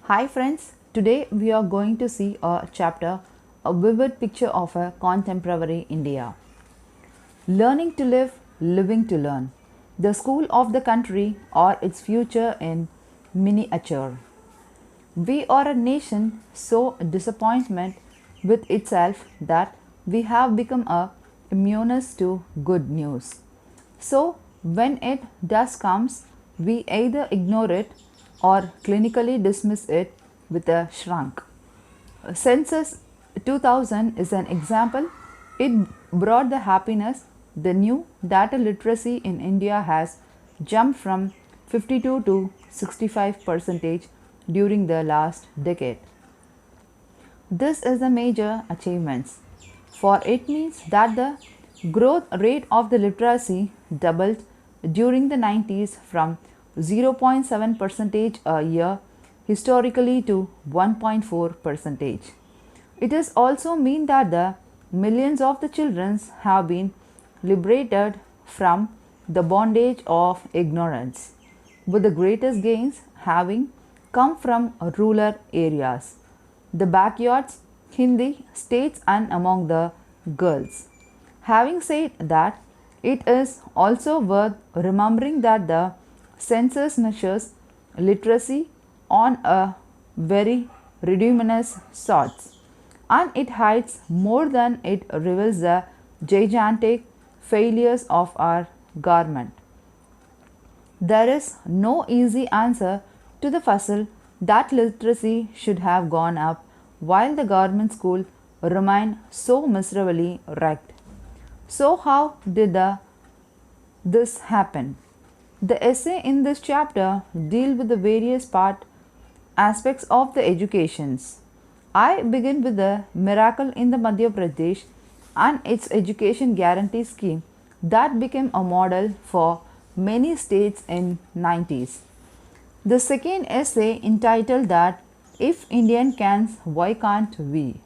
Hi friends, today we are going to see a chapter, a vivid picture of a contemporary India. Learning to live, living to learn. The school of the country or its future in miniature. We are a nation so disappointment with itself that we have become a immunus to good news. So when it does comes, we either ignore it or clinically dismiss it with a shrunk. Census 2000 is an example. It brought the happiness. The new data literacy in India has jumped from 52 to 65 percentage during the last decade. This is a major achievement, for it means that the growth rate of the literacy doubled during the 90s from 0.7 percentage a year historically to 1.4 percentage. It is also mean that the millions of the children have been liberated from the bondage of ignorance, with the greatest gains having come from rural areas, the backyards, Hindi states, and among the girls. Having said that, it is also worth remembering that the census measures literacy on a very rudimentous sorts, and it hides more than it reveals the gigantic failures of our government. There is no easy answer to the puzzle that literacy should have gone up while the government school remained so miserably wrecked. So how did this happen? The essay in this chapter deal with the various aspects of the educations. I begin with the miracle in the Madhya Pradesh and its education guarantee scheme that became a model for many states in 90s. The second essay, entitled that If Indian Can, Why Can't We,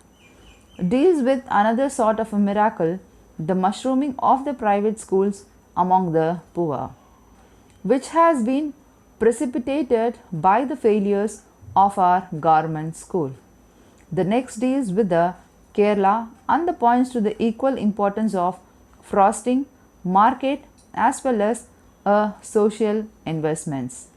deals with another sort of a miracle, the mushrooming of the private schools among the poor, which has been precipitated by the failures of our government school. The next deals with the Kerala and the points to the equal importance of frosting, market, as well as social investments.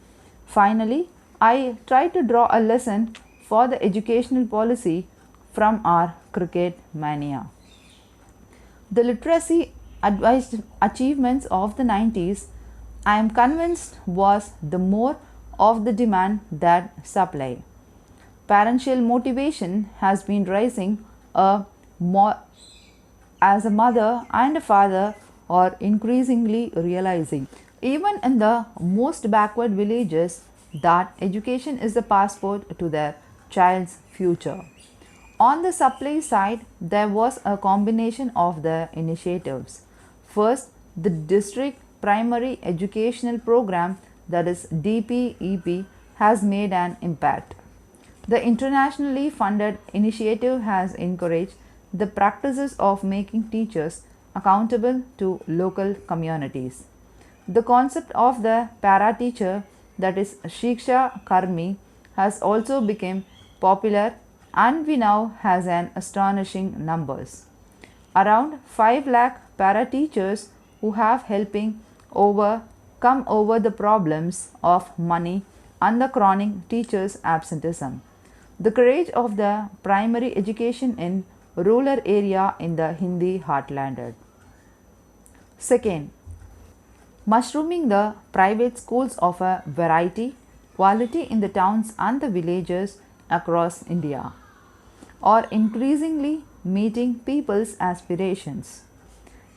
Finally, I try to draw a lesson for the educational policy from our cricket mania. The literacy achievements of the 90s, I am convinced, was the more of the demand than supply. Parental motivation has been rising more as a mother and a father are increasingly realizing, even in the most backward villages, that education is the passport to their child's future. On the supply side, there was a combination of the initiatives. First, the district primary educational program, that is DPEP, has made an impact. The internationally funded initiative has encouraged the practices of making teachers accountable to local communities. The concept of the para teacher, that is Shiksha Karmi, has also become popular, and we now has an astonishing numbers. Around 5 lakh para teachers who have helping come over the problems of money and the chronic teachers' absenteeism. The courage of the primary education in rural area in the Hindi heartland. Second, mushrooming the private schools of a variety, quality in the towns and the villages across India, are increasingly meeting people's aspirations.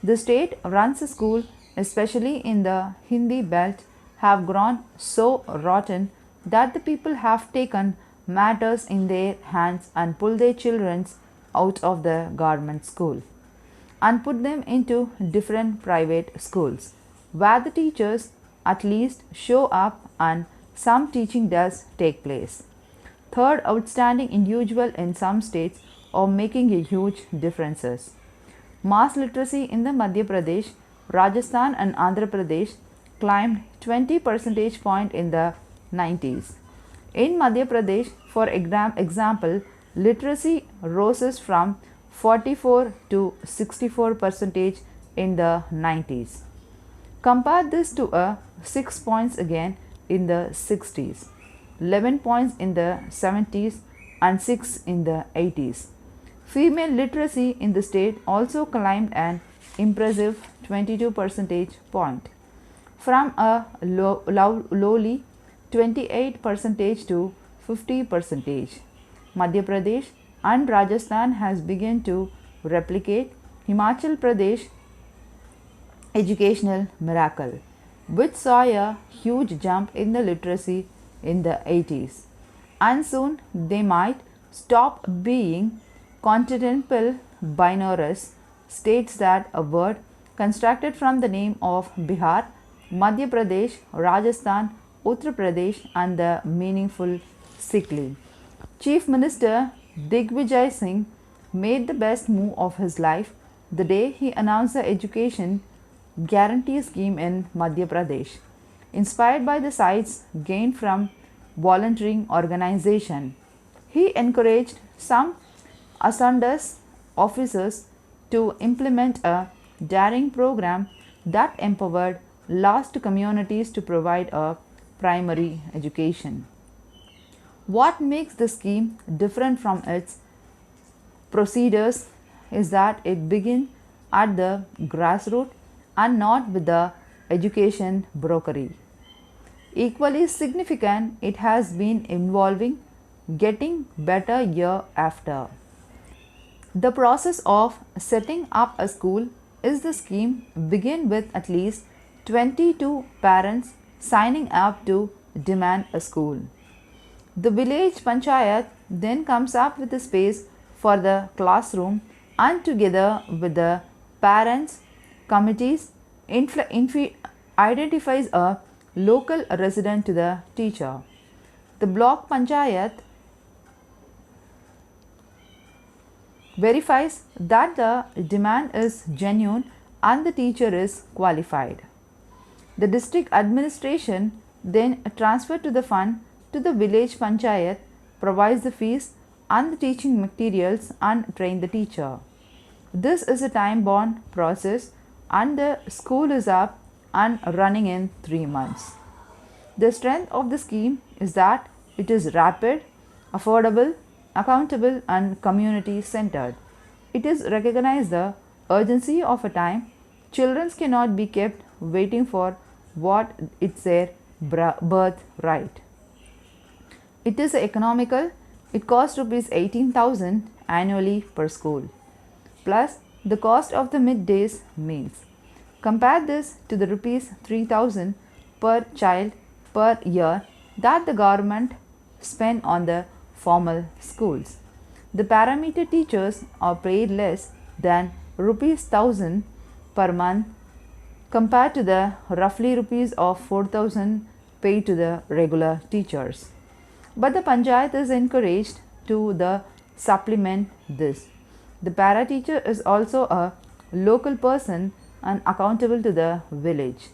The state runs a school, especially in the Hindi belt, have grown so rotten that the people have taken matters in their hands and pulled their children out of the government school and put them into different private schools, where the teachers at least show up and some teaching does take place. Third, outstanding individual in some states are making a huge differences. Mass literacy in the Madhya Pradesh, Rajasthan and Andhra Pradesh climbed 20 percentage point in the 90s. In Madhya Pradesh, for example, literacy rose from 44 to 64 percentage in the 90s. Compare this to a 6 points again in the 60s, 11 points in the 70s, and 6 in the 80s. Female literacy in the state also climbed an impressive 22 percentage point, from a lowly 28 percentage to 50 percentage. Madhya Pradesh and Rajasthan has begun to replicate Himachal Pradesh educational miracle, which saw a huge jump in the literacy in the 80s. And soon they might stop being continental binaries, states that a word constructed from the name of Bihar, Madhya Pradesh, Rajasthan, Uttar Pradesh, and the meaningful Sikli. Chief Minister Digvijay Singh made the best move of his life the day he announced the education guarantee scheme in Madhya Pradesh, inspired by the sights gained from volunteering organization. He encouraged some Assamese officers to implement a daring program that empowered lost communities to provide a primary education. What makes the scheme different from its procedures is that it begins at the grassroots and not with the education brokery. Equally significant, it has been evolving, getting better year after. The process of setting up a school is the scheme begin with at least 22 parents signing up to demand a school. The village panchayat then comes up with a space for the classroom, and together with the parents committees identifies a local resident to the teacher. The block panchayat verifies that the demand is genuine and the teacher is qualified. The district administration then transfers to the fund to the village panchayat, provides the fees and the teaching materials, and train the teacher. This is a time-bound process and the school is up and running in 3 months. The strength of the scheme is that it is rapid, affordable, accountable, and community centered. It is recognized the urgency of a time. Children cannot be kept waiting for what it's their birthright. It is economical. It costs rupees 18,000 annually per school, plus the cost of the middays meals. Compare this to the rupees 3,000 per child per year that the government spend on the formal schools. The parameter teachers are paid less than rupees 1,000 per month compared to the roughly rupees of 4,000 paid to the regular teachers. But the panchayat is encouraged to the supplement this. The para teacher is also a local person and accountable to the village,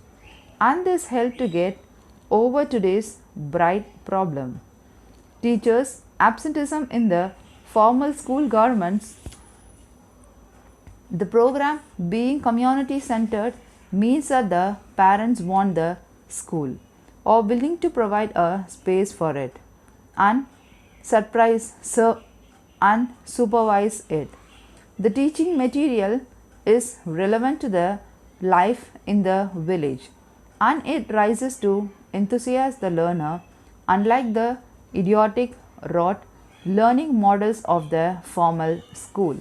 and this helped to get over today's bright problem. Teachers' absenteeism in the formal school governments. The program being community centered means that the parents want the school or willing to provide a space for it and supervise it. The teaching material is relevant to the life in the village and it rises to enthusiast the learner, unlike the idiotic rote learning models of the formal school.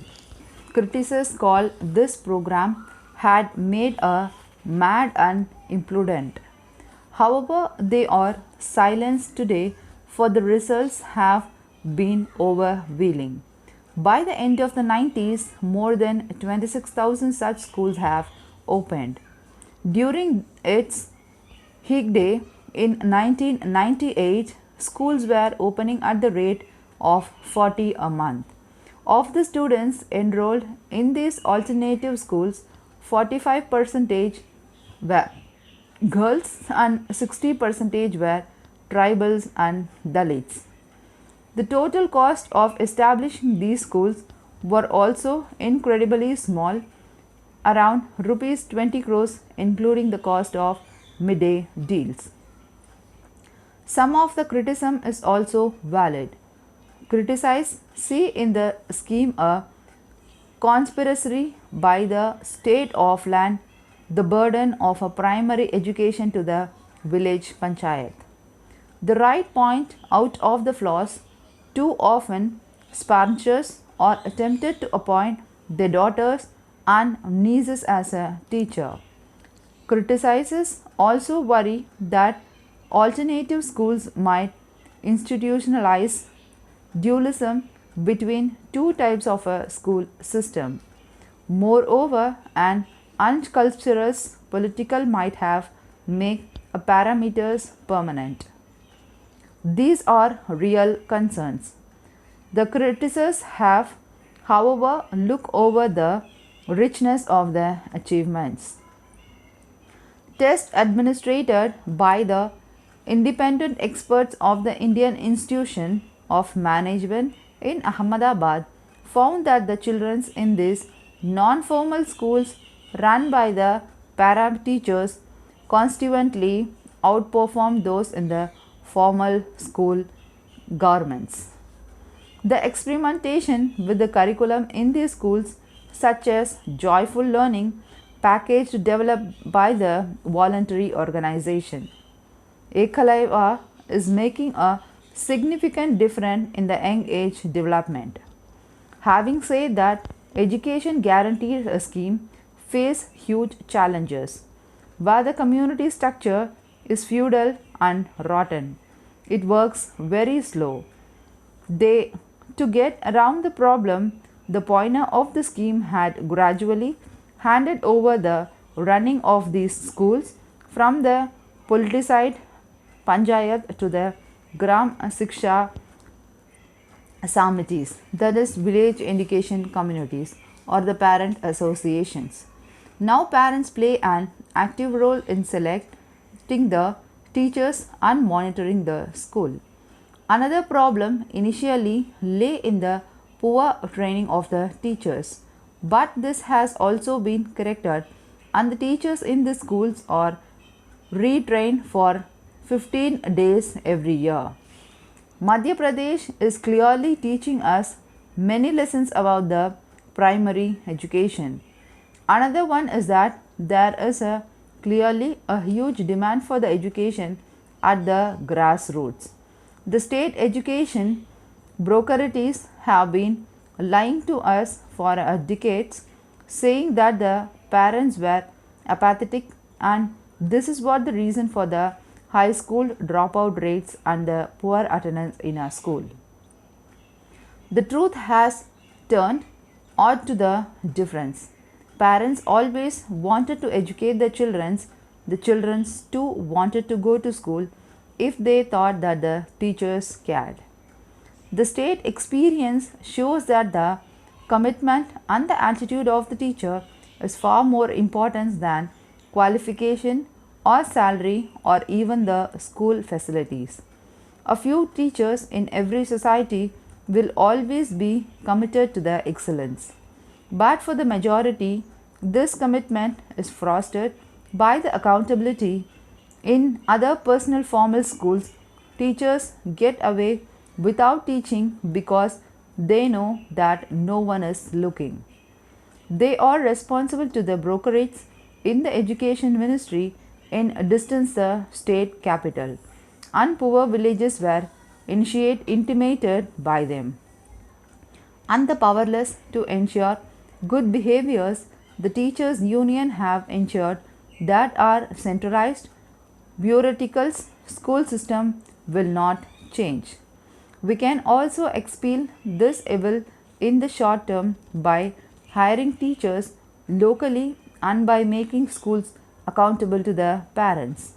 Critics call this program had made a mad and imprudent. However, they are silenced today, for the results have been overwhelming. By the end of the 90s, more than 26,000 such schools have opened. During its heyday in 1998, schools were opening at the rate of 40 a month. Of the students enrolled in these alternative schools, 45% were girls and 60% were tribals, and Dalits. The total cost of establishing these schools were also incredibly small, around rupees 20 crores, including the cost of midday deals. Some of the criticism is also valid. Criticize see in the scheme a conspiracy by the state of land the burden of a primary education to the village panchayat. The right point out of the flaws. Too often, sponsors are tempted to appoint their daughters and nieces as a teacher. Criticizes also worry that alternative schools might institutionalize dualism between two types of a school system. Moreover, an unsculpturous political might have make a parameters permanent. These are real concerns. The critics have, however, looked over the richness of the achievements. Tests administered by the independent experts of the Indian Institution of Management in Ahmedabad found that the children in these non-formal schools run by the para teachers constantly outperformed those in the formal school governments. The experimentation with the curriculum in these schools, such as Joyful Learning, package developed by the voluntary organization Ekalavya, is making a significant difference in the young age development. Having said that, education guarantee scheme face huge challenges, where the community structure is feudal and rotten. It works very slow. To get around the problem, the pioneer of the scheme had gradually handed over the running of these schools from the politicized panchayat to the Gram Siksha Samitis, that is, village education communities or the parent associations. Now, parents play an active role in selecting the teachers and monitoring the school. Another problem initially lay in the poor training of the teachers, but this has also been corrected, and the teachers in the schools are retrained for 15 days every year. Madhya Pradesh is clearly teaching us many lessons about the primary education. Another one is that there is clearly a huge demand for the education at the grassroots. The state education brokerages have been lying to us for decades, saying that the parents were apathetic, and this is what the reason for the high school dropout rates and the poor attendance in our school. The truth has turned out to the difference. Parents always wanted to educate their children. The children too wanted to go to school if they thought that the teachers cared. The state experience shows that the commitment and the attitude of the teacher is far more important than qualification or salary or even the school facilities. A few teachers in every society will always be committed to the excellence. But for the majority, this commitment is fostered by the accountability. In other personal formal schools, teachers get away without teaching because they know that no one is looking. They are responsible to the brokerates in the education ministry in distance the state capital, and poor villages were intimated by them. And the powerless to ensure good behaviors, the teachers' union have ensured that our centralized bureaucratical school system will not change. We can also expel this evil in the short term by hiring teachers locally and by making schools accountable to the parents.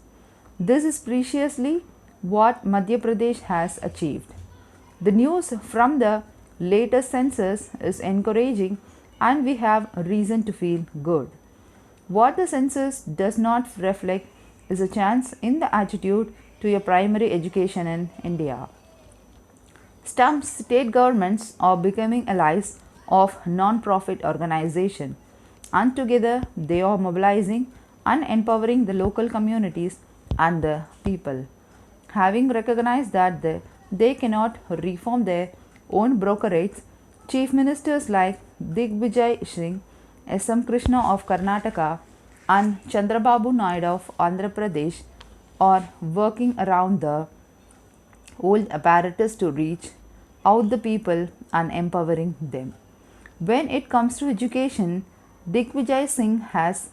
This is preciously what Madhya Pradesh has achieved. The news from the latest census is encouraging, and we have reason to feel good. What the census does not reflect is a change in the attitude to a primary education in India. Some state governments are becoming allies of non-profit organizations, and together they are mobilizing and empowering the local communities and the people. Having recognized that they cannot reform their own brocerates, chief ministers like Digvijay Singh, S.M. Krishna of Karnataka, and Chandrababu Naidu of Andhra Pradesh are working around the old apparatus to reach out the people and empowering them. When it comes to education, Digvijay Singh has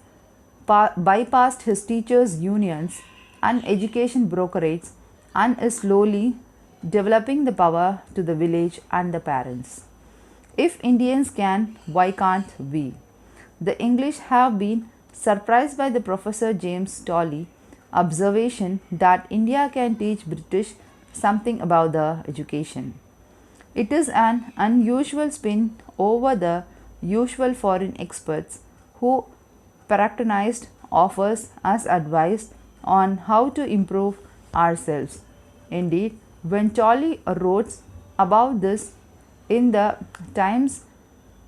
bypassed his teachers' unions and education brokerates and is slowly developing the power to the village and the parents. If Indians can, why can't we? The English have been surprised by the Professor James Tolley observation that India can teach British something about the education. It is an unusual spin over the usual foreign experts who patronized offers us advice on how to improve ourselves. Indeed, when Tolley wrote about this in the Times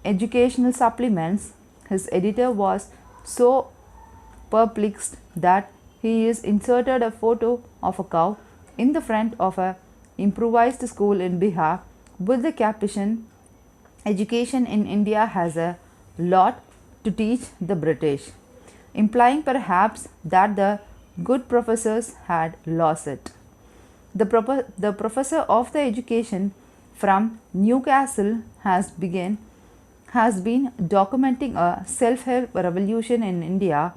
educational supplements, his editor was so perplexed that he is inserted a photo of a cow in the front of a improvised school in Bihar with the caption, "Education in India has a lot to teach the British," implying perhaps that the good professors had lost it. The professor of the education from Newcastle has been documenting a self-help revolution in India.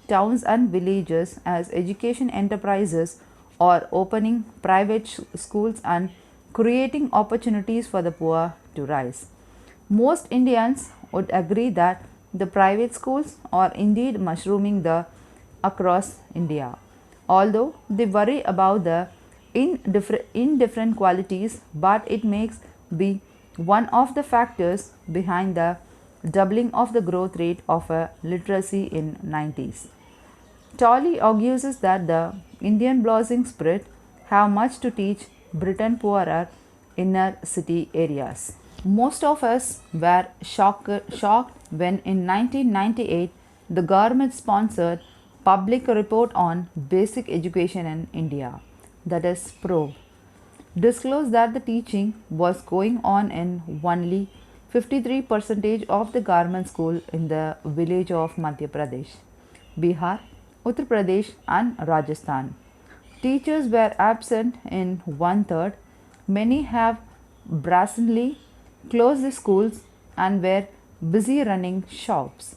Towns and villages as education enterprises are opening private schools and creating opportunities for the poor to rise. Most Indians would agree that the private schools are indeed mushrooming across India, although they worry about the indifferent qualities, but it makes be one of the factors behind the doubling of the growth rate of literacy in 90s. Tolley argues that the Indian blossoming spirit have much to teach Britain poorer inner city areas. Most of us were shocked when in 1998 the government sponsored public report on basic education in India, that is PROBE, disclosed that the teaching was going on in only 53% of the government school in the village of Madhya Pradesh, Bihar, Uttar Pradesh and Rajasthan. Teachers were absent in one third. Many have brazenly closed the schools and were busy running shops.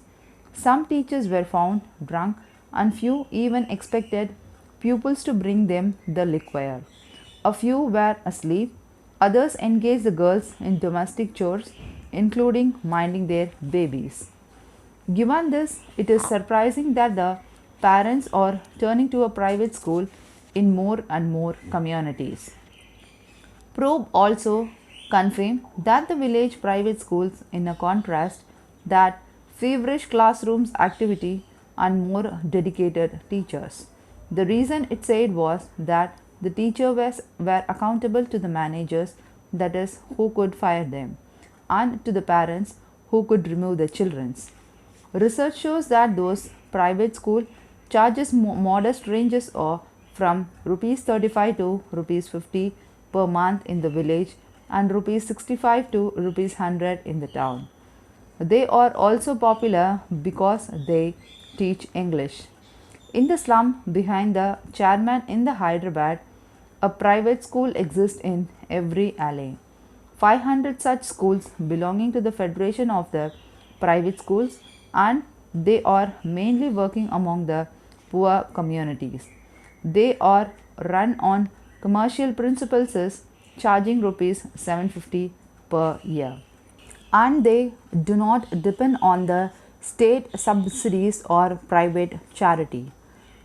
Some teachers were found drunk and few even expected pupils to bring them the liquor. A few were asleep. Others engaged the girls in domestic chores, including minding their babies. Given this, it is surprising that the parents are turning to a private school in more and more communities. Probe also confirmed that the village private schools, in a contrast, that feverish classrooms activity and more dedicated teachers. The reason it said was that the teachers were accountable to the managers, that is, who could fire them, and to the parents who could remove the children. Research shows that those private school charges modest ranges of from rupees 35 to rupees 50 per month in the village and rupees 65 to rupees 100 in the town. They are also popular because they teach English. In the slum behind the chairman in the Hyderabad, a private school exists in every alley. 500 such schools belonging to the Federation of the Private Schools, and they are mainly working among the poor communities. They are run on commercial principles, charging rupees 750 per year, and they do not depend on the state subsidies or private charity.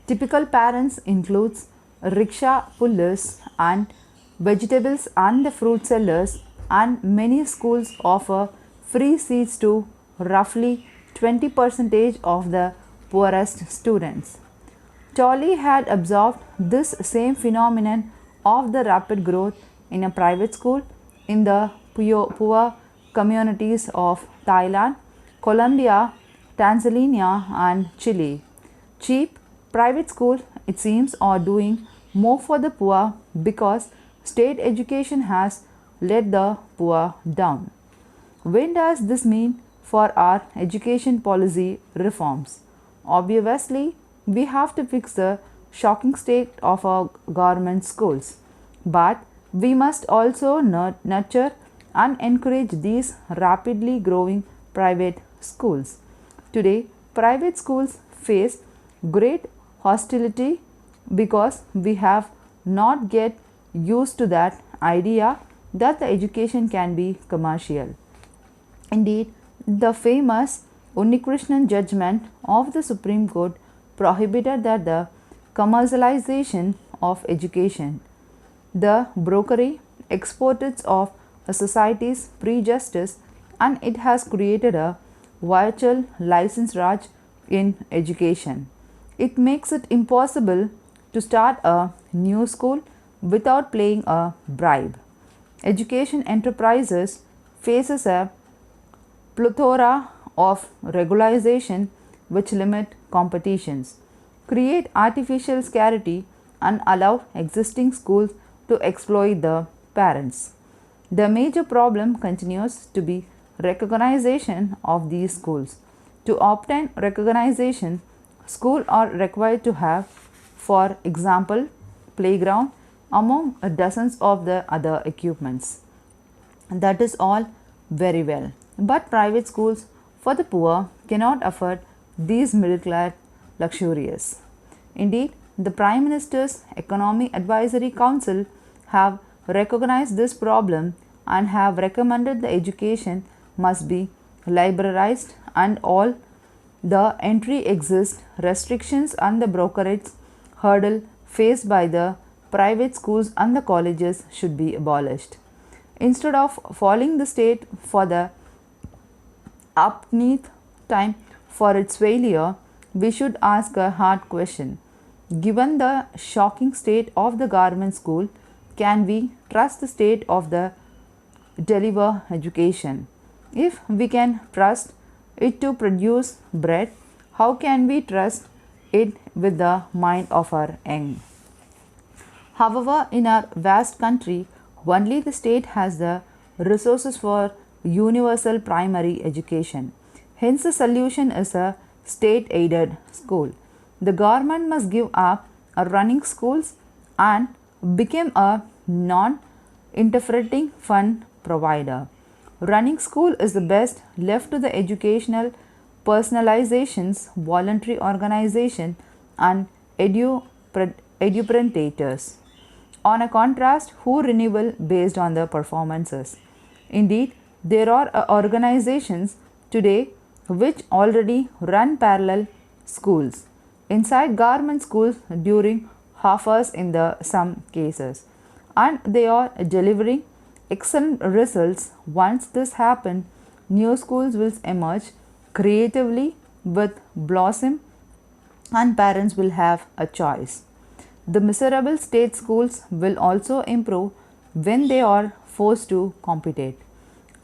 Typical parents includes rickshaw pullers and vegetables and the fruit sellers, and many schools offer free seats to roughly 20% of the poorest students. Tolley had observed this same phenomenon of the rapid growth in a private school in the poor communities of Thailand, Colombia, Tanzania, and Chile. Cheap private schools, it seems, are doing more for the poor because state education has let the poor down. When does this mean for our education policy reforms? Obviously, we have to fix the shocking state of our government schools, but we must also nurture and encourage these rapidly growing private schools. Today, private schools face great hostility because we have not yet used to that idea that the education can be commercial. Indeed, the famous Unnikrishnan judgment of the Supreme Court prohibited that the commercialization of education, the brokery, exports of a society's prejudice, and it has created a virtual license raj in education. It makes it impossible to start a new school without paying a bribe. Education enterprises faces a plethora of regularization which limit competitions, create artificial scarcity, and allow existing schools to exploit the parents. The major problem continues to be recognition of these schools. To obtain recognition, schools are required to have, for example, playground among dozens of the other equipments. That is all very well. But private schools for the poor cannot afford these middle class luxuries. Indeed, the Prime Minister's Economy Advisory Council have recognized this problem and have recommended the education must be liberalized and all the entry exit restrictions and the brokerage hurdle faced by the private schools and the colleges should be abolished. Instead of following the state for the upneath time for its failure, we should ask a hard question. Given the shocking state of the government school, can we trust the state of the deliver education? If we can trust it to produce bread, how can we trust it with the mind of our young? However, in our vast country, only the state has the resources for universal primary education. Hence, the solution is a state aided school. The government must give up running schools and become a non interfering fund provider. Running school is the best left to the educational personalizations, voluntary organization, and edupredators. On a contrast, who renewal based on the performances. Indeed, there are organizations today which already run parallel schools inside government schools during half hours in the some cases, and they are delivering excellent results. Once this happens, new schools will emerge creatively with blossom and parents will have a choice. The miserable state schools will also improve when they are forced to compete.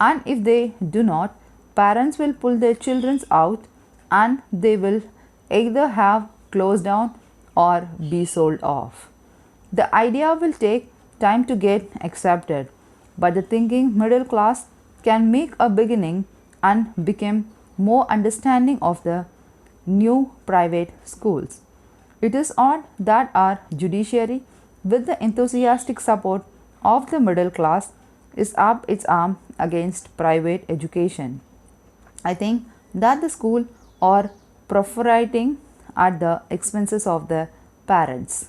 And if they do not, parents will pull their children out and they will either have closed down or be sold off. The idea will take time to get accepted, but the thinking middle class can make a beginning and become more understanding of the new private schools. It is odd that our judiciary, with the enthusiastic support of the middle class, is up its arm against private education. I think that the school are profiting at the expenses of the parents.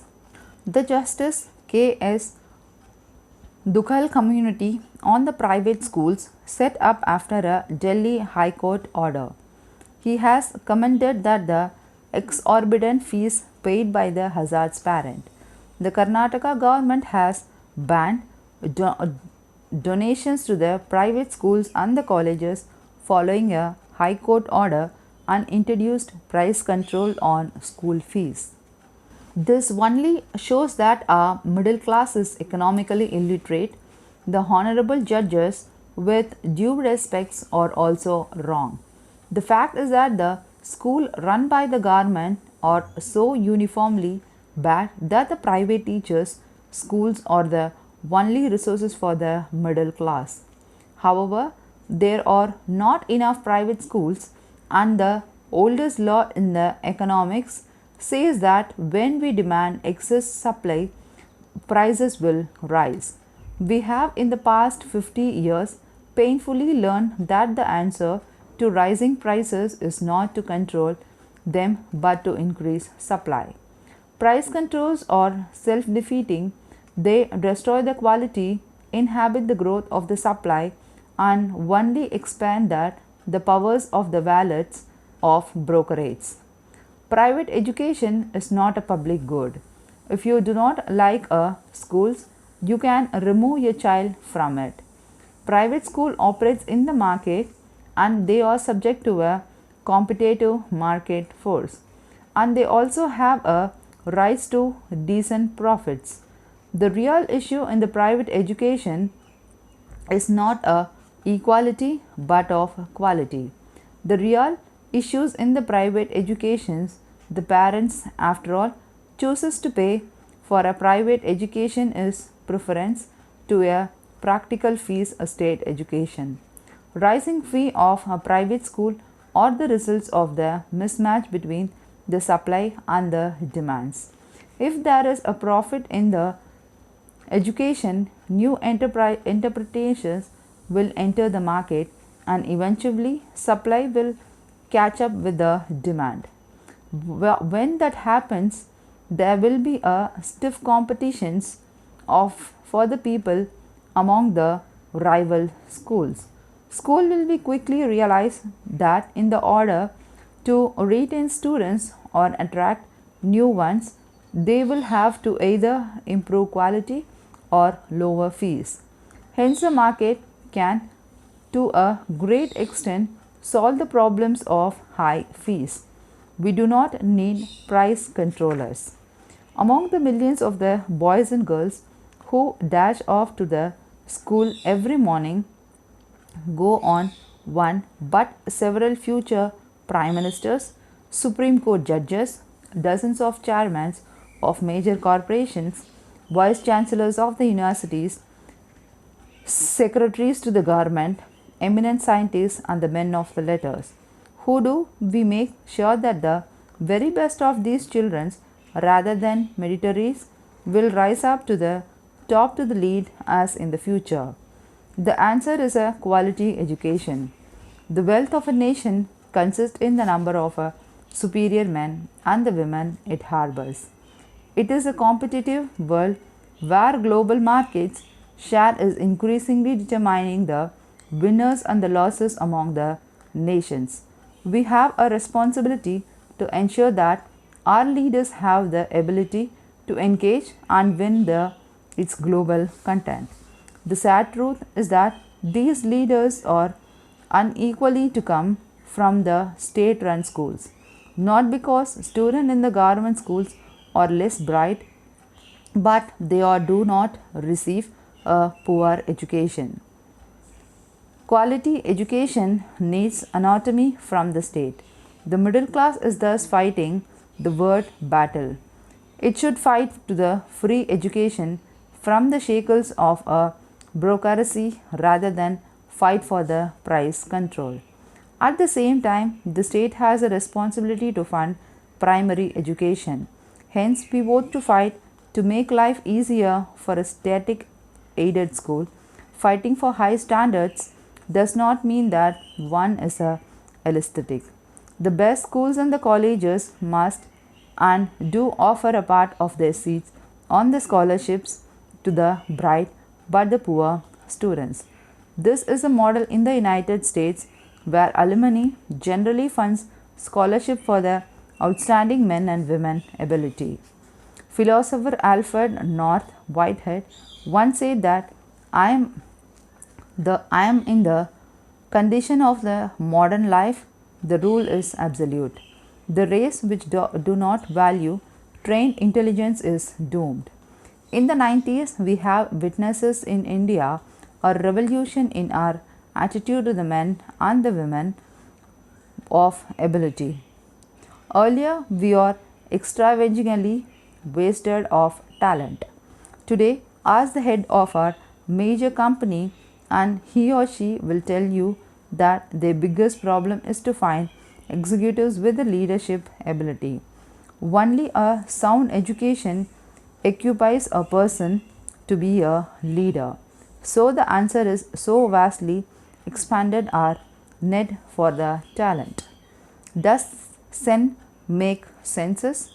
The Justice K.S. Dukhal community on the private schools set up after a Delhi High Court order. He has commented that the exorbitant fees paid by the Hazard's parent. The Karnataka government has banned donations to the private schools and the colleges following a High Court order and introduced price control on school fees. This only shows that our middle class is economically illiterate. The honorable judges, with due respects, are also wrong. The fact is that the school run by the government are so uniformly bad that the private teachers, schools are the only resources for the middle class. However, there are not enough private schools, and the oldest law in the economics says that when we demand excess supply, prices will rise. We have in the past 50 years painfully learned that the answer to rising prices is not to control them but to increase supply. Price controls are self defeating, they destroy the quality, inhibit the growth of the supply, and only expand that the powers of the wallets of brokerages. Private education is not a public good. If you do not like a schools, you can remove your child from it. Private school operates in the market and they are subject to a competitive market force, and they also have a rise to decent profits. The real issue in the private education is not a equality but of quality. The real issues in the private educations, the parents after all chooses to pay for a private education is preference to a practical fees a state education. Rising fee of a private school are the results of the mismatch between the supply and the demands. If there is a profit in the education, new interpretations will enter the market and eventually supply will catch up with the demand. When that happens, there will be a stiff competitions of for the people among the rival schools. School will be quickly realize that in the order to retain students or attract new ones, they will have to either improve quality or lower fees. Hence, the market can, to a great extent, solve the problems of high fees. We do not need price controllers. Among the millions of the boys and girls who dash off to the school every morning, go on one but several future prime ministers, Supreme Court judges, dozens of chairmen of major corporations, vice chancellors of the universities, secretaries to the government, eminent scientists, and the men of the letters. Who do we make sure that the very best of these children, rather than militaries, will rise up to the top to the lead as in the future? The answer is a quality education. The wealth of a nation consists in the number of superior men and the women it harbors. It is a competitive world where global markets share is increasingly determining the winners and the losses among the nations. We have a responsibility to ensure that our leaders have the ability to engage and win its global content. The sad truth is that these leaders are unequally to come from the state run schools, not because students in the government schools are less bright, but they do not receive a poor education. Quality education needs autonomy from the state. The middle class is thus fighting the word battle. It should fight to the free education from the shackles of a bureaucracy rather than fight for the price control. At the same time, the state has a responsibility to fund primary education. Hence, we vote to fight to make life easier for a static aided school. Fighting for high standards does not mean that one is a aesthetic. The best schools and the colleges must and do offer a part of their seats on the scholarships to the bright but the poor students. This is a model in the United States where alumni generally funds scholarship for the outstanding men and women ability. Philosopher Alfred North Whitehead once said that I am in the condition of the modern life, the rule is absolute. The race which do not value trained intelligence is doomed. In the 90s, we have witnesses in India a revolution in our attitude to the men and the women of ability. Earlier, we are extravagantly wasted of talent. Today, ask the head of our major company, and he or she will tell you that their biggest problem is to find executives with the leadership ability. Only a sound education equips a person to be a leader. So the answer is so vastly expanded our net for the talent. Does Sen make senses?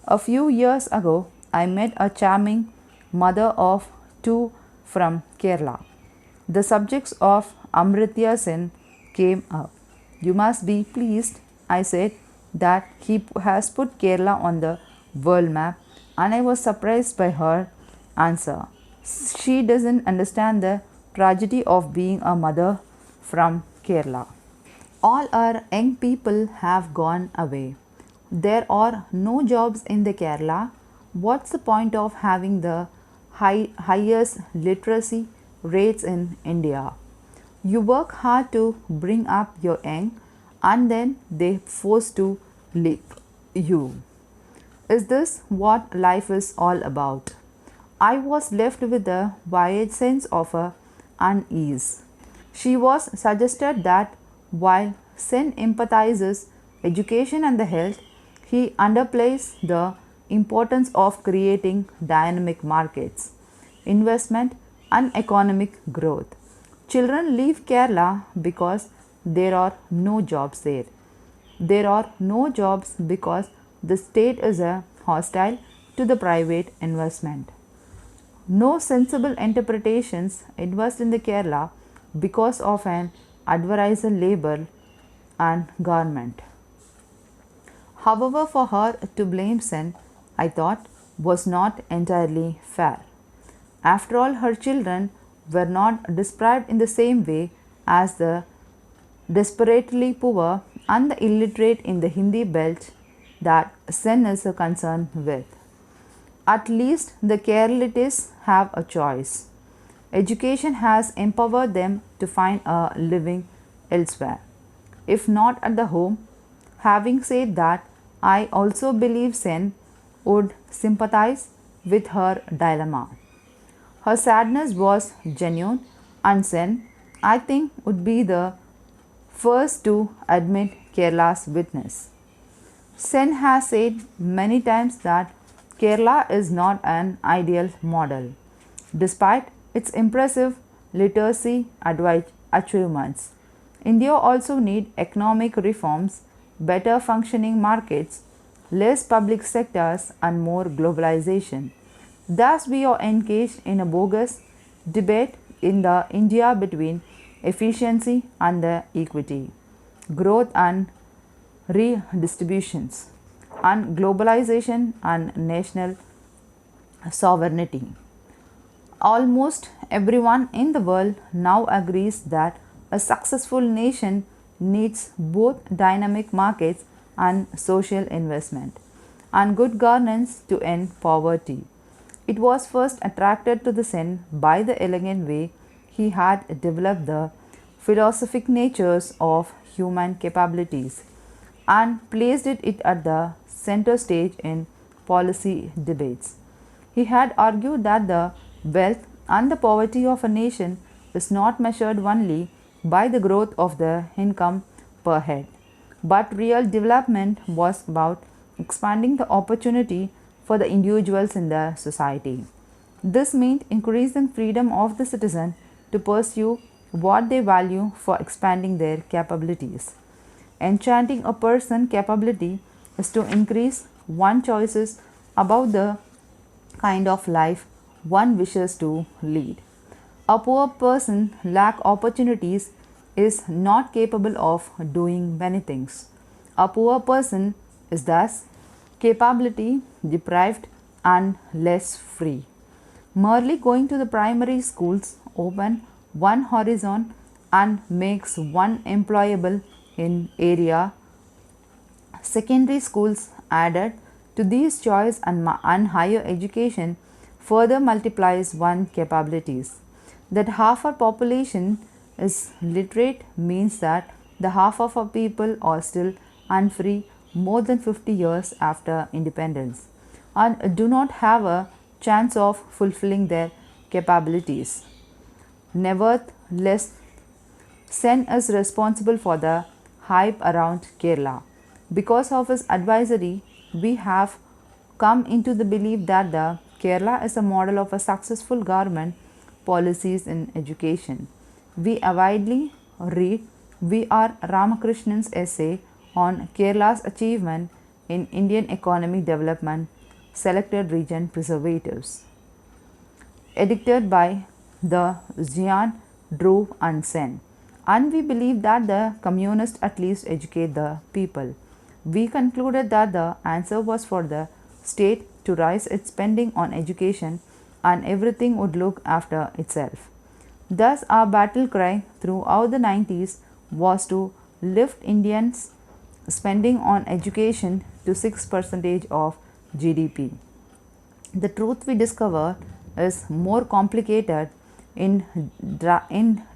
A few years ago, I met a charming mother of two from Kerala. The subjects of Amritya Sen came up. You must be pleased, I said, that he has put Kerala on the world map, and I was surprised by her answer. She doesn't understand the tragedy of being a mother from Kerala. All our young people have gone away. There are no jobs in the Kerala. What's the point of having the highest literacy rates in India? You work hard to bring up your young and then they forced to leave you. Is this what life is all about? I was left with a wide sense of unease. She was suggested that while Sen empathizes education and the health, he underplays the importance of creating dynamic markets, investment, and economic growth. Children leave Kerala because there are no jobs there. There are no jobs because the state is hostile to the private investment. No sensible interpretations invest in the Kerala because of an advisor labor and government. However, for her to blame Sen, I thought, was not entirely fair. After all, her children were not described in the same way as the desperately poor and the illiterate in the Hindi belt that Sen is concerned with. At least the Keralites have a choice. Education has empowered them to find a living elsewhere, if not at the home. Having said that, I also believe Sen would sympathize with her dilemma. Her sadness was genuine, and Sen, I think, would be the first to admit Kerala's weakness. Sen has said many times that Kerala is not an ideal model, despite its impressive literacy achievements. India also needs economic reforms, better functioning markets, less public sectors, and more globalization. Thus, we are engaged in a bogus debate in the India between efficiency and the equity, growth and redistributions, and globalization and national sovereignty. Almost everyone in the world now agrees that a successful nation needs both dynamic markets and social investment and good governance to end poverty. It was first attracted to the Sen by the elegant way he had developed the philosophic natures of human capabilities and placed it at the center stage in policy debates. He had argued that the wealth and the poverty of a nation is not measured only by the growth of the income per head, but real development was about expanding the opportunity for the individuals in the society. This meant increasing freedom of the citizen to pursue what they value for expanding their capabilities. Enchanting a person's capability is to increase one's choices about the kind of life one wishes to lead. A poor person lack opportunities is not capable of doing many things. A poor person is thus capability deprived and less free. Merely going to the primary schools open one horizon and makes one employable in area. Secondary schools added to these choice and higher education further multiplies one capabilities. That half our population is literate means that the half of our people are still unfree more than 50 years after independence and do not have a chance of fulfilling their capabilities. Nevertheless, Sen is responsible for the hype around Kerala. Because of his advisory, we have come into the belief that the Kerala is a model of a successful government policies in education. We avidly read V.R. Ramakrishnan's essay on Kerala's achievement in Indian economic development, selected region preservatives, edited by the Jian, Dhruv and Sen. And we believe that the communists at least educate the people. We concluded that the answer was for the state to raise its spending on education and everything would look after itself. Thus, our battle cry throughout the 90s was to lift Indians' spending on education to 6% of GDP. The truth we discover is more complicated. In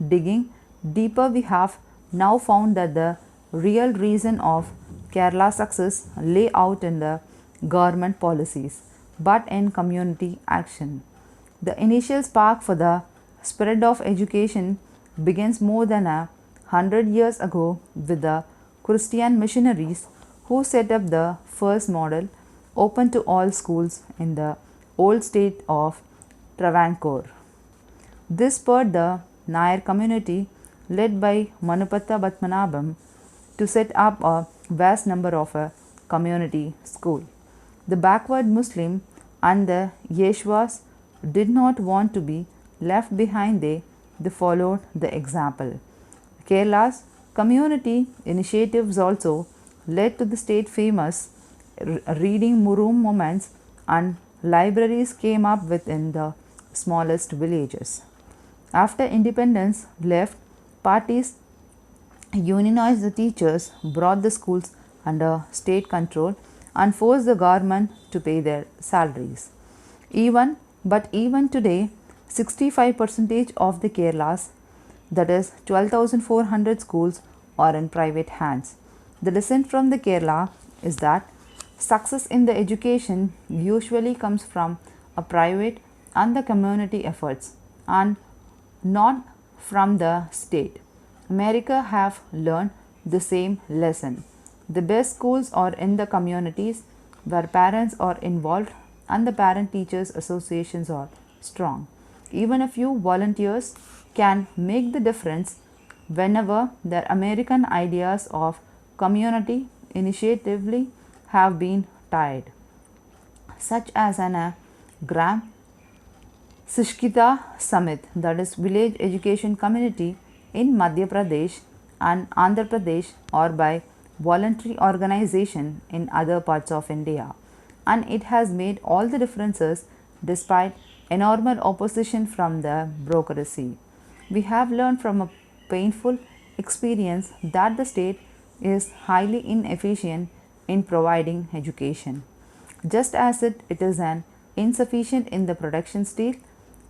digging deeper, we have now found that the real reason of Kerala's success lay out in the government policies, but in community action. The initial spark for the spread of education begins more than 100 years ago with the Christian missionaries who set up the first model open to all schools in the old state of Travancore. This spurred the Nair community led by Manupatta Batmanabam to set up a vast number of a community school. The backward Muslim and the Yeshwas did not want to be left behind. They followed the example. Kerala's community initiatives also led to the state famous reading room moments, and libraries came up within the smallest villages. After independence left, parties unionized the teachers, brought the schools under state control and forced the government to pay their salaries. Even today, 65% of the Kerala's, that is 12,400 schools, are in private hands. The lesson from the Kerala is that success in the education usually comes from a private and the community efforts and not from the state. America have learned the same lesson. The best schools are in the communities where parents are involved and the parent teachers associations are strong. Even a few volunteers can make the difference whenever their American ideas of community initiatively have been tried, such as an Gram Sishkita Samit, that is village education community in Madhya Pradesh and Andhra Pradesh, or by voluntary organization in other parts of India, and it has made all the differences despite enormous opposition from the bureaucracy. We have learned from a painful experience that the state is highly inefficient in providing education. Just as it is an insufficient in the production state,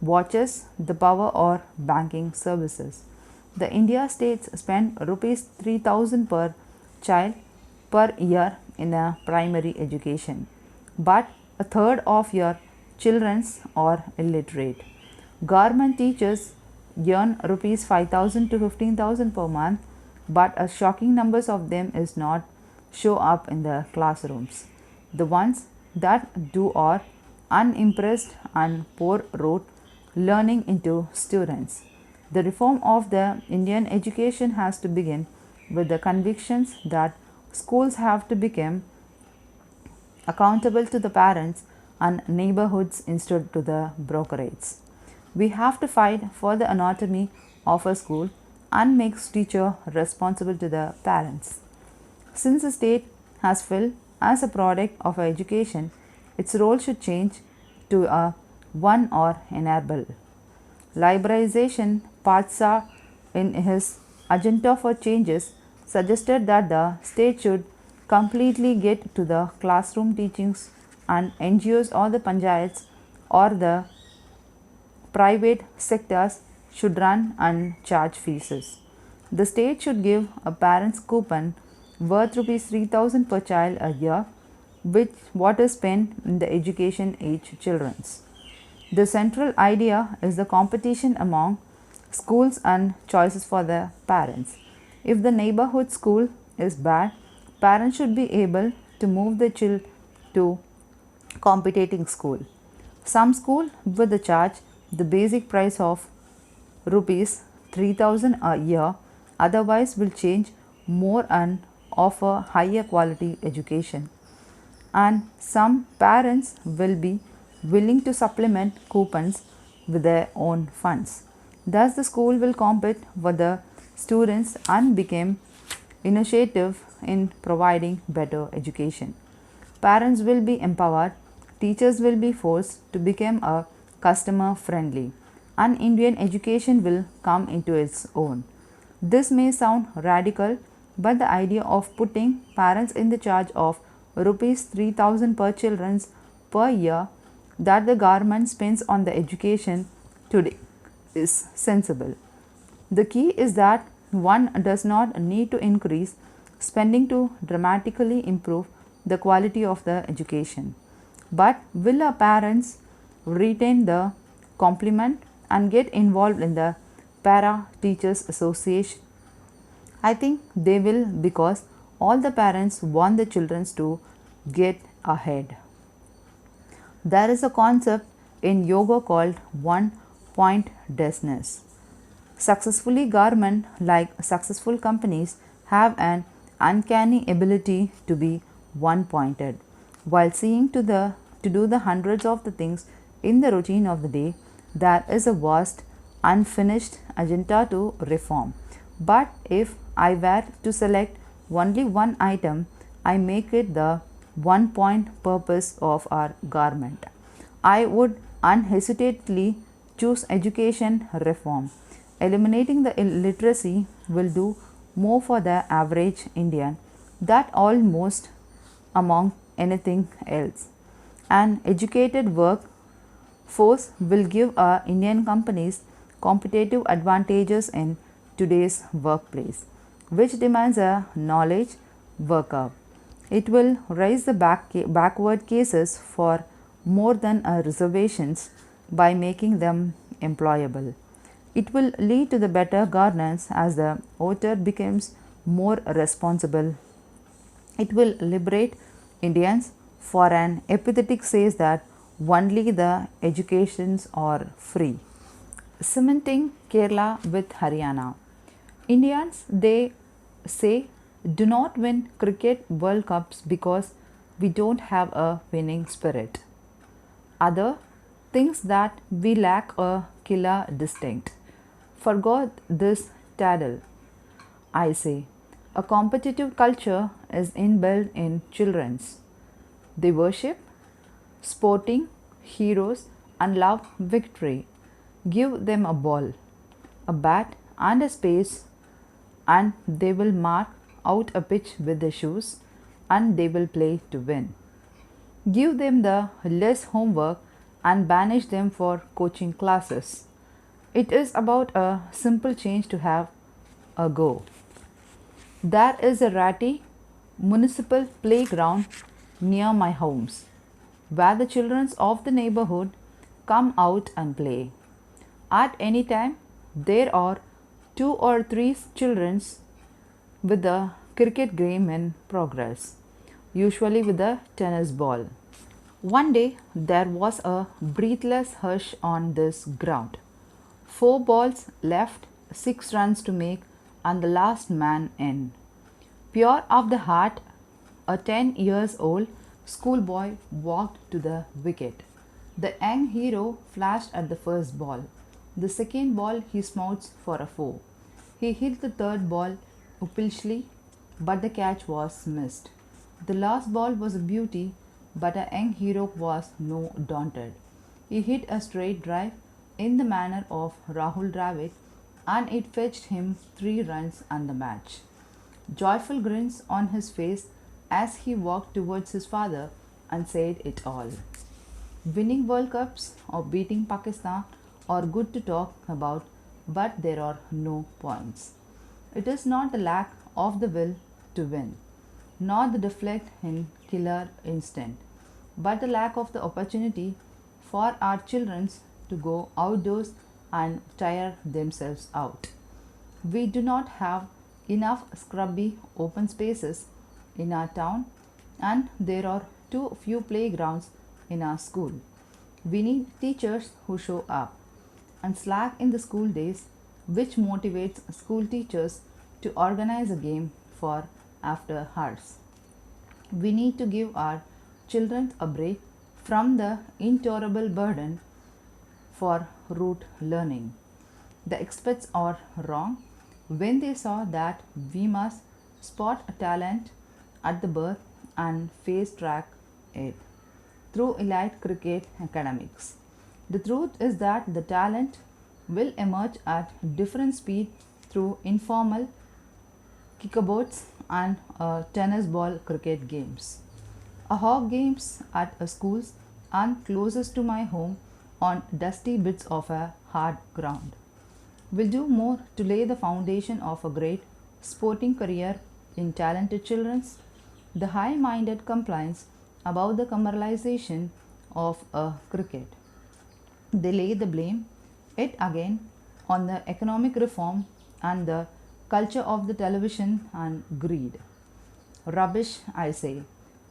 watches, the power or banking services. The India states spend rupees 3,000 per child per year in a primary education, but a third of your children are illiterate. Government teachers earn rupees 5,000 to 15,000 per month, but a shocking numbers of them is not show up in the classrooms. The ones that do are unimpressed and poor rote learning into students. The reform of the Indian education has to begin with the convictions that schools have to become accountable to the parents and neighborhoods instead to the bureaucrats. We have to fight for the autonomy of a school and make teacher responsible to the parents. Since the state has failed as a product of education, its role should change to a one or enable. Liberalization Patsa in his agenda for changes suggested that the state should completely get to the classroom teachings, and NGOs or the panchayats or the private sectors should run and charge fees. The state should give a parent's coupon worth rupees 3000 per child a year, which what is spent in the education age children's. The central idea is the competition among schools and choices for the parents. If the neighborhood school is bad, parents should be able to move the child to competing school. Some school with the charge the basic price of rupees 3000 a year, otherwise will change more and offer higher quality education. And some parents will be willing to supplement coupons with their own funds. Thus, the school will compete with the students and become initiative in providing better education. Parents will be empowered, teachers will be forced to become a customer friendly, and Indian education will come into its own. This may sound radical, but the idea of putting parents in the charge of rupees 3000 per children per year that the government spends on the education today is sensible. The key is that one does not need to increase spending to dramatically improve the quality of the education. But will our parents retain the compliment and get involved in the Para Teachers Association? I think they will, because all the parents want the children to get ahead. There is a concept in yoga called one pointedness. Successfully government like successful companies have an uncanny ability to be one pointed while seeing to do the hundreds of the things in the routine of the day. There is a vast unfinished agenda to reform. But if I were to select only one item, I make it the one point purpose of our government. I would unhesitatingly choose education reform. Eliminating the illiteracy will do more for the average Indian than almost among anything else. An educated workforce will give our Indian companies competitive advantages in today's workplace, which demands a knowledge worker. It will raise the backward cases for more than reservations by making them employable. It will lead to the better governance as the voter becomes more responsible. It will liberate Indians, for an epithet says that only the educations are free. Cementing Kerala with Haryana. Indians, they say, do not win cricket World Cups because we don't have a winning spirit. Other thinks that we lack a killer instinct. Forgot this tadle. I say, a competitive culture is inbuilt in children's. They worship sporting heroes and love victory. Give them a ball, a bat, and a space, and they will mark out a pitch with their shoes and they will play to win. Give them the less homework and banish them for coaching classes. It is about a simple change to have a go. There is a ratty municipal playground near my homes where the children of the neighborhood come out and play. At any time, there are 2 or 3 children with the cricket game in progress, usually with a tennis ball. One day, there was a breathless hush on this ground. 4 balls left, 6 runs to make, and the last man in. Pure of the heart, a 10 years old schoolboy walked to the wicket. The young hero flashed at the first ball. The second ball he smouts for a 4. He hit the third ball uppishly, but the catch was missed. The last ball was a beauty, but a young hero was no daunted. He hit a straight drive in the manner of Rahul Dravid, and it fetched him 3 runs and the match. Joyful grins on his face, as he walked towards his father and said it all. Winning World Cups or beating Pakistan are good to talk about, but there are no points. It is not the lack of the will to win, nor the deflect in killer instinct, but the lack of the opportunity for our children to go outdoors and tire themselves out. We do not have enough scrubby open spaces in our town, and there are too few playgrounds in our school. We need teachers who show up and slack in the school days, which motivates school teachers to organize a game for after hours. We need to give our children a break from the intolerable burden for rote learning. The experts are wrong when they saw that we must spot a talent at the birth and fast track it through elite cricket academics. The truth is that the talent will emerge at different speed through informal kickabout and tennis ball cricket games. A hawk games at a schools and closest to my home on dusty bits of a hard ground. Will do more to lay the foundation of a great sporting career in talented children's. The high-minded complaints about the commercialization of cricket. They lay the blame it again on the economic reform and the culture of the television and greed. Rubbish, I say.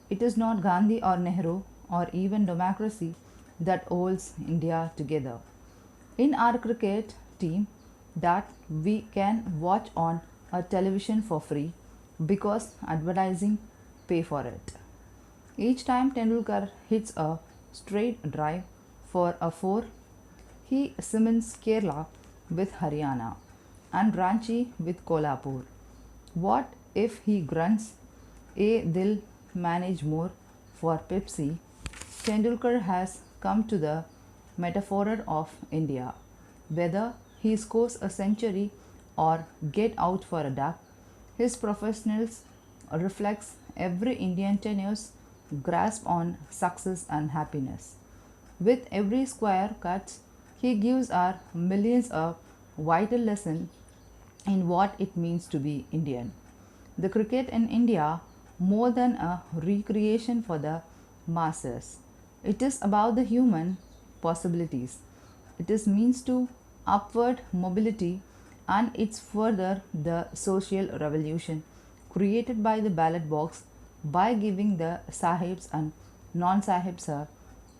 It is not Gandhi or Nehru or even democracy that holds India together. In our cricket team, that we can watch on a television for free because advertising pay for it. Each time Tendulkar hits a straight drive for a 4, he cements Kerala with Haryana and Ranchi with Kolhapur. What if he grunts, they'll manage more for Pepsi? Tendulkar has come to the metaphor of India. Whether he scores a century or get out for a duck, his professionals reflects every Indian tenure's grasp on success and happiness. With every square cut, he gives our millions a vital lesson in what it means to be Indian. The cricket in India, more than a recreation for the masses, it is about the human possibilities. It is means to upward mobility, and it's further the social revolution created by the ballot box by giving the sahibs and non-sahibs a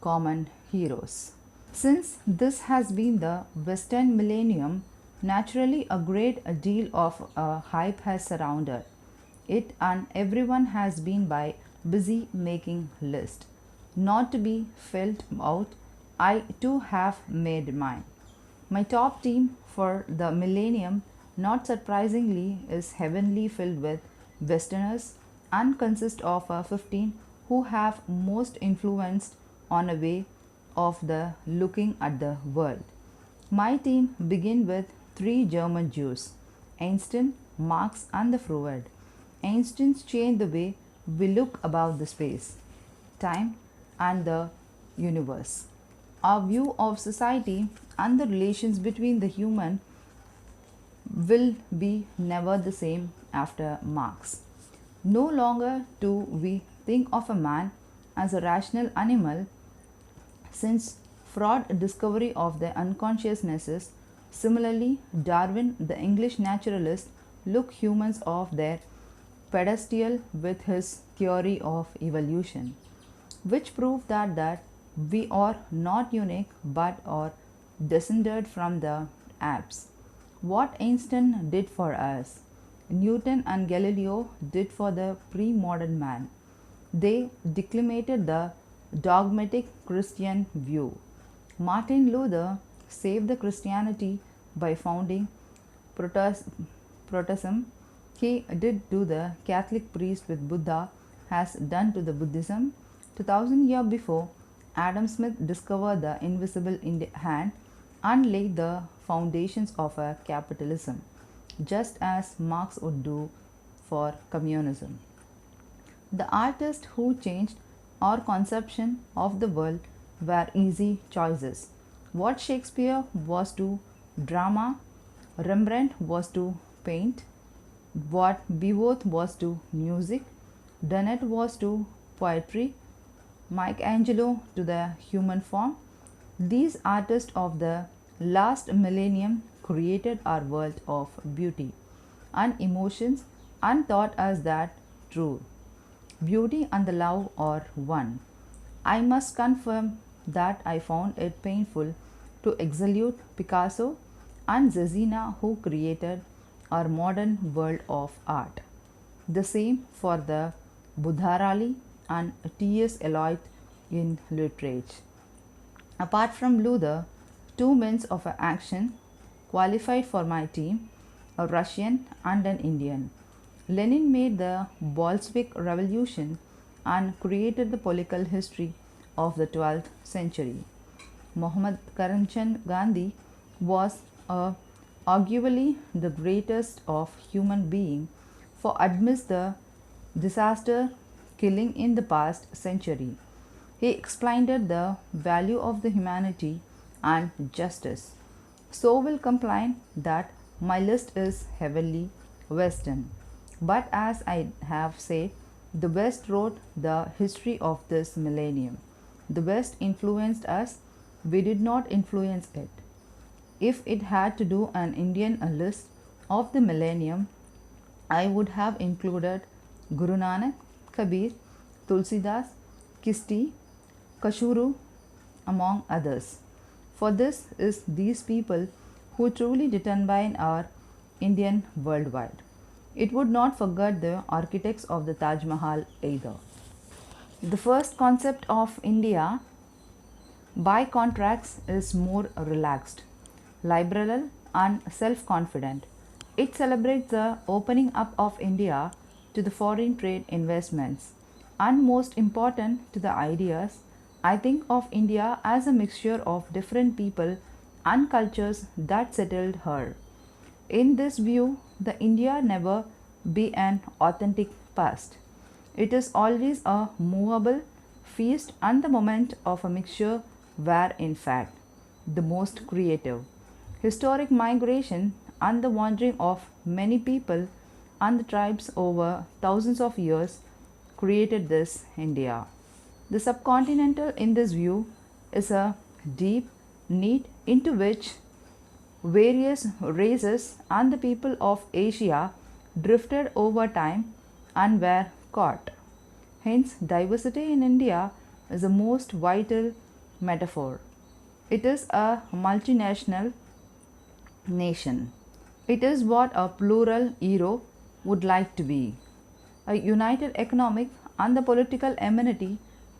common heroes. Since this has been the Western millennium, naturally a great deal of hype has surrounded it, and everyone has been by busy making list. Not to be felt out, I too have made mine. My top team for the millennium, not surprisingly, is heavenly filled with Westerners and consists of 15 who have most influenced on a way of the looking at the world. My team begin with 3 German Jews, Einstein, Marx and the Freud. Einstein's changed the way we look about the space, time and the universe. Our view of society and the relations between the human will be never the same after Marx. No longer do we think of a man as a rational animal since Freud's discovery of the unconsciousnesses. Similarly, Darwin, the English naturalist, looked humans off their pedestal with his theory of evolution, which proved that we are not unique but are descended from the apes. What Einstein did for us, Newton and Galileo did for the pre-modern man. They declamated the dogmatic Christian view. Martin Luther saved the Christianity by founding Protestantism. He did to the Catholic priest with Buddha has done to the Buddhism. 2000 years before, Adam Smith discovered the invisible hand and laid the foundations of a capitalism, just as Marx would do for communism. The artists who changed our conception of the world were easy choices. What Shakespeare was to drama, Rembrandt was to paint, what Beowulf was to music, Dennett was to poetry, Michelangelo to the human form. These artists of the last millennium created our world of beauty and emotions and taught us that true beauty and the love are one. I must confirm that I found it painful to exalute Picasso and Zezina who created our modern world of art. The same for the Budharali and T.S. Eliot in literature. Apart from Luther, two men of action qualified for my team, a Russian and an Indian. Lenin made the Bolshevik Revolution and created the political history of the 12th century. Mohammad Karamchand Gandhi was arguably the greatest of human beings for amidst the disaster killing in the past century. He explained the value of the humanity and justice. So will complain that my list is heavily Western. But as I have said, the West wrote the history of this millennium. The West influenced us, we did not influence it. If it had to do an Indian list of the millennium, I would have included Guru Nanak, Kabir, Tulsidas, Kisti, Kashuru, among others. For this is these people who truly determine our Indian worldwide. It would not forget the architects of the Taj Mahal either. The first concept of India, by contrast, is more relaxed, liberal, and self confident. It celebrates the opening up of India to the foreign trade investments, and most important to the ideas. I think of India as a mixture of different people and cultures that settled her. In this view, the India never be an authentic past. It is always a movable feast, and the moment of a mixture were in fact the most creative. Historic migration and the wandering of many people and the tribes over thousands of years created this India. The subcontinental in this view is a deep need into which various races and the people of Asia drifted over time and were caught. Hence, diversity in India is a most vital metaphor. It is a multinational nation. It is what a plural Europe would like to be. A united economic and the political amenity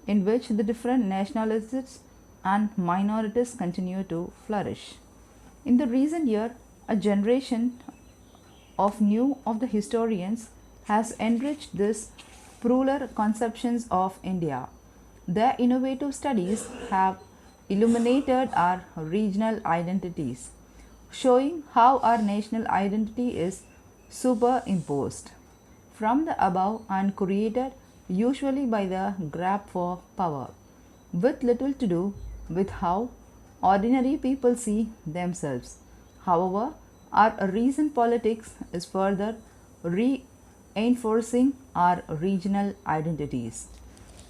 in which the different nationalities and minorities continue to flourish. In the recent year, a generation of new of the historians has enriched this plural conceptions of India. Their innovative studies have illuminated our regional identities, showing how our national identity is superimposed from the above and created usually by the grab for power, with little to do with how ordinary people see themselves. However, our recent politics is further reinforcing our regional identities.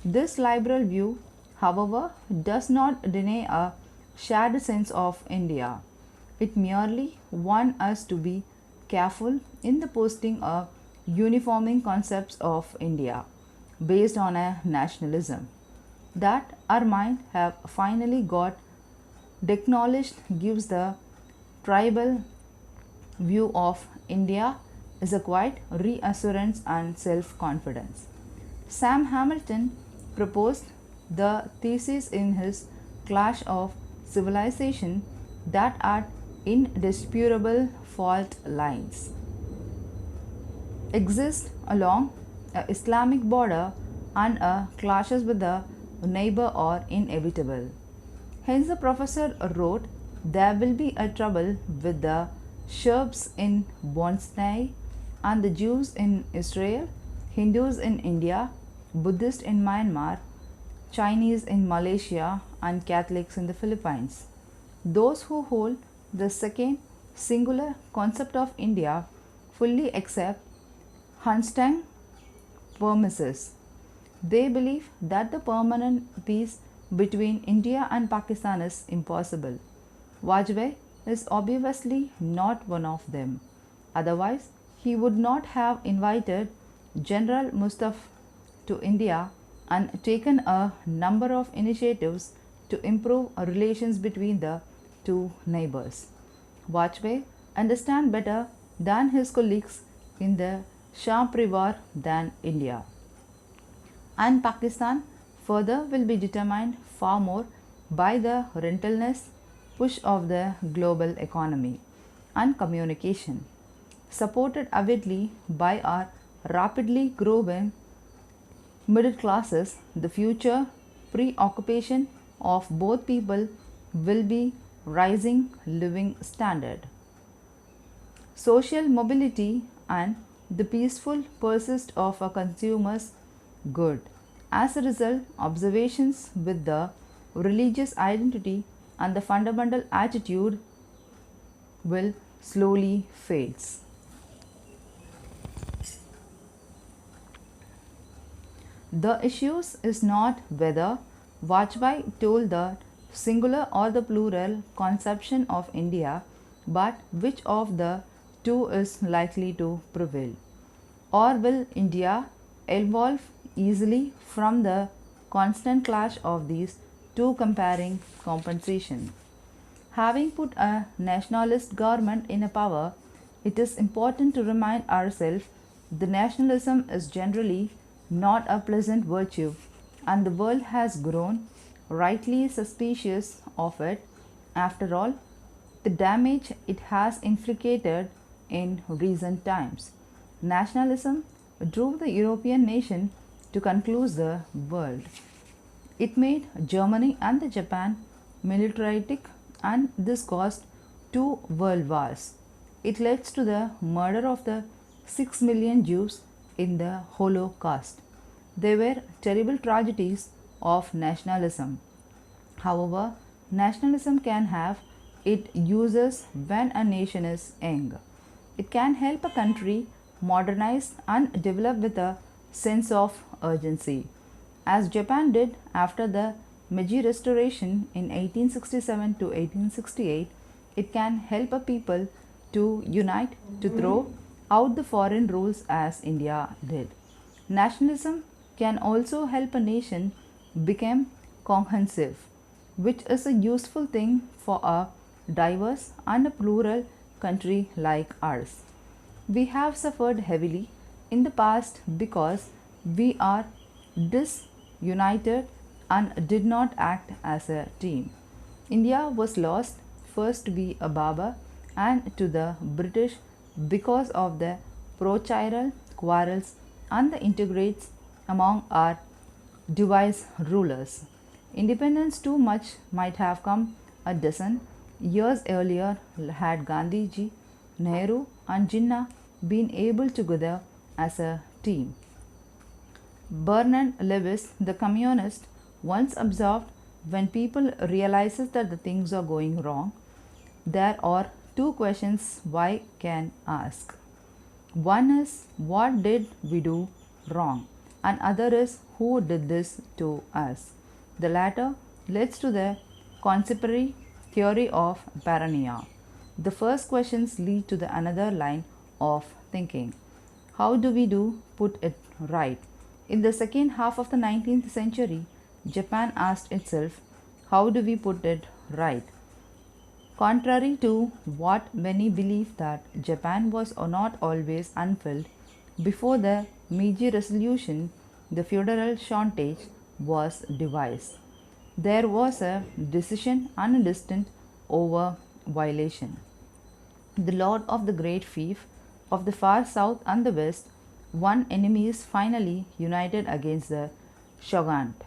This liberal view, however, does not deny a shared sense of India. It merely wants us to be careful in the posting of uniforming concepts of India based on a nationalism that our mind have finally got acknowledged gives the tribal view of India is a quite reassurance and self-confidence. Sam Hamilton proposed the thesis in his Clash of Civilization that at indisputable fault lines exist along a Islamic border and clashes with the neighbor are inevitable. Hence the professor wrote, there will be a trouble with the Serbs in Bosnia and the Jews in Israel, Hindus in India, Buddhists in Myanmar, Chinese in Malaysia, and Catholics in the Philippines. Those who hold the second singular concept of India fully accept Hunstang premises. They believe that the permanent peace between India and Pakistan is impossible. Vajpayee is obviously not one of them. Otherwise, he would not have invited General Mustaf to India and taken a number of initiatives to improve relations between the two neighbors. Vajpayee understands better than his colleagues in the Shah Parivar than India. And Pakistan further will be determined far more by the relentless push of the global economy and communication, supported avidly by our rapidly growing middle classes. The future preoccupation of both people will be rising living standard, social mobility, and the peaceful persist of a consumer's good. As a result, observations with the religious identity and the fundamental attitude will slowly fades. The issues is not whether Vajpayee told the singular or the plural conception of India, but which of the two is likely to prevail. Or will India evolve easily from the constant clash of these two comparing compensation? Having put a nationalist government in a power, it is important to remind ourselves the nationalism is generally not a pleasant virtue, and the world has grown rightly suspicious of it. After all, the damage it has inflicted in recent times. Nationalism drove the European nation to confuse the world. It made Germany and the Japan militaristic, and this caused two world wars. It led to the murder of the 6 million Jews in the Holocaust. They were terrible tragedies of nationalism. However, nationalism can have its uses when a nation is young. It can help a country modernize and develop with a sense of urgency, as Japan did after the Meiji Restoration in 1867 to 1868. It can help a people to unite to throw out the foreign rules as India did. Nationalism can also help a nation become cohesive, which is a useful thing for a diverse and a plural country like ours. We have suffered heavily in the past because we are disunited and did not act as a team. India was lost first to be a Baba and to the British because of the pro-chiral quarrels and the integrates among our device rulers. Independence too much might have come a dozen years earlier had Gandhiji, Nehru, and Jinnah been able to gather as a team. Bernard Lewis, the communist, once observed, when people realizes that the things are going wrong, there are two questions one can ask. One is, what did we do wrong? And other is, who did this to us? The latter leads to the contemporary theory of paranoia. The first questions lead to the another line of thinking. How do we put it right? In the second half of the 19th century, Japan asked itself, how do we put it right? Contrary to what many believe, that Japan was not always unfilled, before the Meiji Resolution, the feudal chantage was devised. There was a decision and a distant over violation. The lord of the great fief of the far south and the west, one enemies finally united against the shogunate.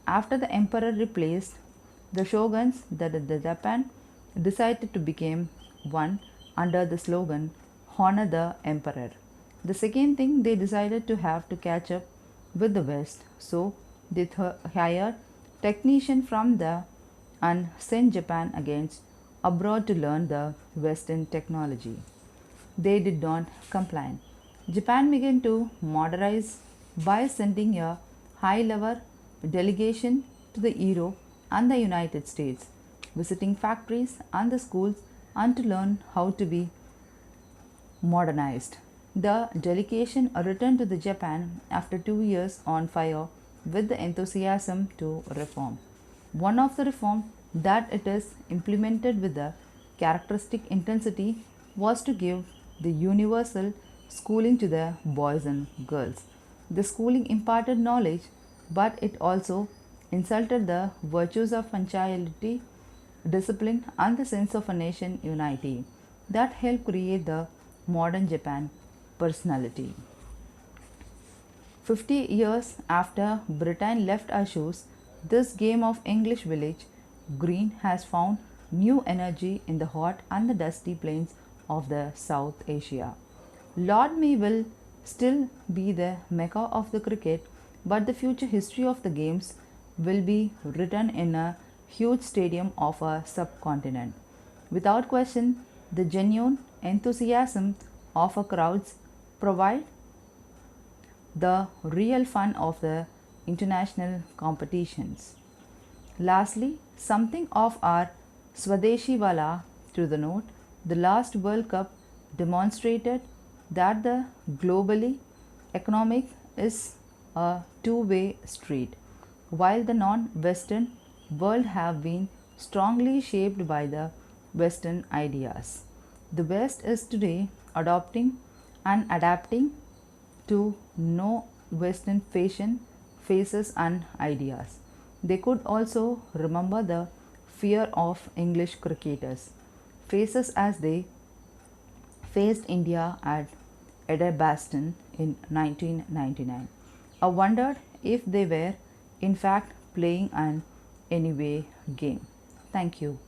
After the emperor replaced the shoguns, the Japan decided to become one under the slogan, honor the emperor. The second thing they decided to have to catch up with the West, so they hired technicians from the and sent Japan against abroad to learn the Western technology. They did not comply. Japan began to modernize by sending a high level delegation to the Europe and the United States, visiting factories and the schools and to learn how to be modernized. The delegation returned to the Japan after 2 years on fire with the enthusiasm to reform. One of the reforms that it is implemented with the characteristic intensity was to give the universal schooling to the boys and girls. The schooling imparted knowledge, but it also insulted the virtues of punctuality, discipline, and the sense of a nation unity that helped create the modern Japan personality. 50 years after Britain left our shores, this game of English village green has found new energy in the hot and the dusty plains of the South Asia. Lord May will still be the mecca of the cricket, but the future history of the games will be written in a huge stadium of a subcontinent. Without question, the genuine enthusiasm of a crowds provide the real fun of the international competitions. Lastly, something of our Swadeshi Wala to the note, the last World Cup demonstrated that the globally economic is a two-way street, while the non-Western world have been strongly shaped by the Western ideas. The West is today adopting and adapting to no Western fashion, faces and ideas. They could also remember the fear of English cricketers, faces as they faced India at Edgbaston in 1999. I wondered if they were in fact playing an anyway game. Thank you.